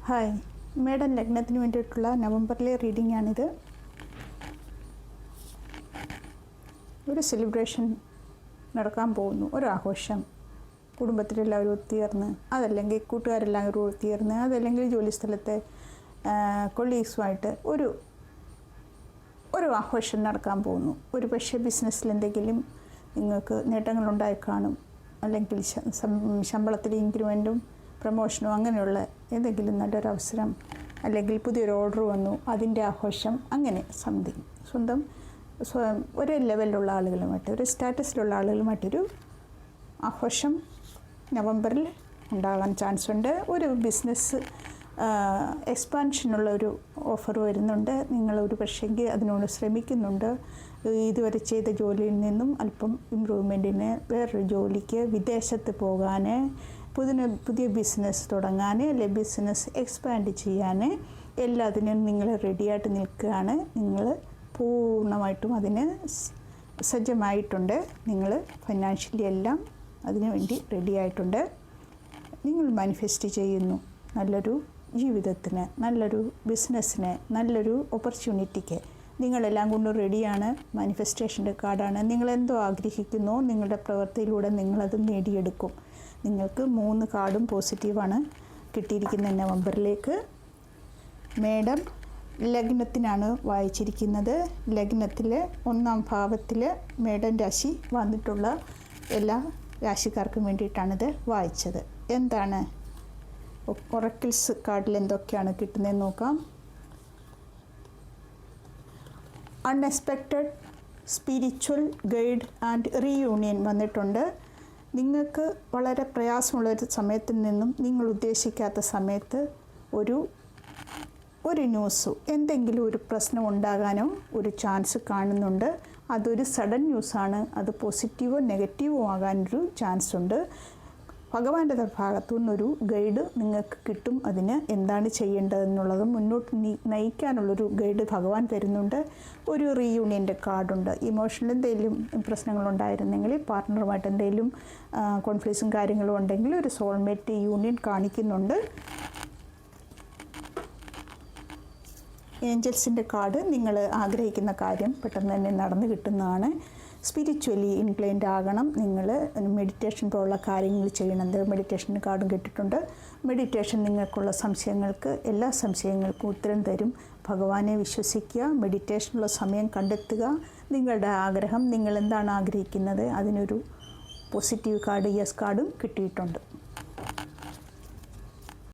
Hi, madam ലഗ്നത്തിന് വേണ്ടിയിട്ടുള്ള നവംബറിലെ reading ആണിത്. ഒരു സെലിബ്രേഷൻ നടക്കാൻ പോകുന്നു, ഒരു ആഘോഷം. കുടുംബത്തിലെല്ലാവരും ഒത്തുചേർന്ന്, അതല്ലെങ്കിൽ കൂട്ടുകാരെല്ലാവരും ഒത്തുചേർന്ന്, അതല്ലെങ്കിൽ ജോലിസ്ഥലത്തെ കൊളീഗ്സുമായിട്ട് ഒരു ആഘോഷം നടക്കാൻ പോകുന്നു. ഒരു പക്ഷേ ബിസിനസ്സിൽ എന്തെങ്കിലും നിങ്ങൾക്ക് നേട്ടങ്ങളുണ്ടായി കാണും, അല്ലെങ്കിൽ ശമ്പളത്തിൽ ഇൻക്രിമെൻറ്റും പ്രമോഷനും അങ്ങനെയുള്ള ഏതെങ്കിലും നല്ലൊരവസരം, അല്ലെങ്കിൽ പുതിയൊരു ഓർഡർ വന്നു, അതിൻ്റെ ആഘോഷം, അങ്ങനെ സംതിങ്. സ്വന്തം ഒരേ ലെവലിലുള്ള ആളുകളുമായിട്ട്, ഒരു സ്റ്റാറ്റസിലുള്ള ആളുകളുമായിട്ടൊരു ആഘോഷം നവംബറിൽ ഉണ്ടാകാൻ ചാൻസ് ഉണ്ട്. ഒരു ബിസിനസ് എക്സ്പാൻഷനുള്ള ഒരു ഓഫർ വരുന്നുണ്ട്. നിങ്ങളൊരു പക്ഷേങ്കിൽ അതിനോട് ശ്രമിക്കുന്നുണ്ട്. ഇതുവരെ ചെയ്ത ജോലിയിൽ നിന്നും അല്പം ഇമ്പ്രൂവ്മെൻറ്റിന്, വേറൊരു ജോലിക്ക്, വിദേശത്ത് പോകാൻ, പുതിയ ബിസിനസ് തുടങ്ങാൻ, അല്ലെങ്കിൽ ബിസിനസ് എക്സ്പാൻഡ് ചെയ്യാൻ, എല്ലാത്തിനും നിങ്ങൾ റെഡിയായിട്ട് നിൽക്കുകയാണ്. നിങ്ങൾ പൂർണ്ണമായിട്ടും അതിന് സജ്ജമായിട്ടുണ്ട്. നിങ്ങൾ ഫൈനാൻഷ്യലി എല്ലാം അതിനു വേണ്ടി റെഡിയായിട്ടുണ്ട്. നിങ്ങൾ മാനിഫെസ്റ്റ് ചെയ്യുന്നു നല്ലൊരു ജീവിതത്തിന്, നല്ലൊരു ബിസിനസ്സിന്, നല്ലൊരു ഓപ്പർച്യൂണിറ്റിക്ക്. നിങ്ങളെല്ലാം കൊണ്ട് റെഡിയാണ്. മാനിഫെസ്റ്റേഷൻ്റെ കാർഡാണ്. നിങ്ങളെന്തോ ആഗ്രഹിക്കുന്നോ നിങ്ങളുടെ പ്രവൃത്തിയിലൂടെ നിങ്ങളത് നേടിയെടുക്കും. നിങ്ങൾക്ക് 3 കാർഡും പോസിറ്റീവാണ് കിട്ടിയിരിക്കുന്ന നവംബറിലേക്ക്. മേഡം ലഗ്നത്തിനാണ് വായിച്ചിരിക്കുന്നത്. ലഗ്നത്തിൽ 1-ാം ഭാവത്തിൽ മേഡം രാശി വന്നിട്ടുള്ള എല്ലാ രാശിക്കാർക്കും വേണ്ടിയിട്ടാണിത് വായിച്ചത്. എന്താണ് ഒറക്കിൾസ് കാർഡിൽ എന്തൊക്കെയാണ് കിട്ടുന്നതെന്ന് നോക്കാം. Unexpected spiritual guide and reunion വന്നിട്ടുണ്ട്. നിങ്ങൾക്ക് വളരെ പ്രയാസമുള്ളൊരു സമയത്തിൽ നിന്നും നിങ്ങൾ ഉദ്ദേശിക്കാത്ത സമയത്ത് ഒരു ന്യൂസ്, എന്തെങ്കിലും ഒരു പ്രശ്നം ഉണ്ടാകാനോ ഒരു ചാൻസ് കാണുന്നുണ്ട്. അതൊരു സഡൻ ന്യൂസാണ്. അത് പോസിറ്റീവോ നെഗറ്റീവോ ആകാനൊരു ചാൻസ് ഉണ്ട്. ഭഗവാന്റെ ഭാഗത്തു നിന്നൊരു ഗൈഡ് നിങ്ങൾക്ക് കിട്ടും. അതിന് എന്താണ് ചെയ്യേണ്ടതെന്നുള്ളത് മുന്നോട്ട് നയിക്കാനുള്ളൊരു ഗൈഡ് ഭഗവാൻ തരുന്നുണ്ട്. ഒരു റീയൂണിയൻ്റെ കാർഡുണ്ട്. ഇമോഷണൽ എന്തെങ്കിലും പ്രശ്നങ്ങളുണ്ടായിരുന്നെങ്കിൽ, പാർട്ട്ണറുമായിട്ട് എന്തെങ്കിലും കോൺഫ്ലിക്ട്സും കാര്യങ്ങളും ഉണ്ടെങ്കിൽ ഒരു സോൾമേറ്റ് യൂണിയൻ കാണിക്കുന്നുണ്ട്. ഏഞ്ചൽസിൻ്റെ കാർഡ്, നിങ്ങൾ ആഗ്രഹിക്കുന്ന കാര്യം പെട്ടെന്ന് തന്നെ നടന്നു കിട്ടുന്നതാണ്. സ്പിരിച്വലി ഇൻക്ലൈൻഡ് ആകണം. നിങ്ങൾ മെഡിറ്റേഷൻ പോലുള്ള കാര്യങ്ങൾ ചെയ്യണത്. മെഡിറ്റേഷൻ്റെ കാർഡും കിട്ടിയിട്ടുണ്ട്. മെഡിറ്റേഷൻ നിങ്ങൾക്കുള്ള സംശയങ്ങൾക്ക്, എല്ലാ സംശയങ്ങൾക്കും ഉത്തരം തരും. ഭഗവാനെ വിശ്വസിക്കുക, മെഡിറ്റേഷനുള്ള സമയം കണ്ടെത്തുക. നിങ്ങളുടെ ആഗ്രഹം, നിങ്ങൾ എന്താണ് ആഗ്രഹിക്കുന്നത്, അതിനൊരു പോസിറ്റീവ് കാർഡ്, യെസ് കാർഡും കിട്ടിയിട്ടുണ്ട്.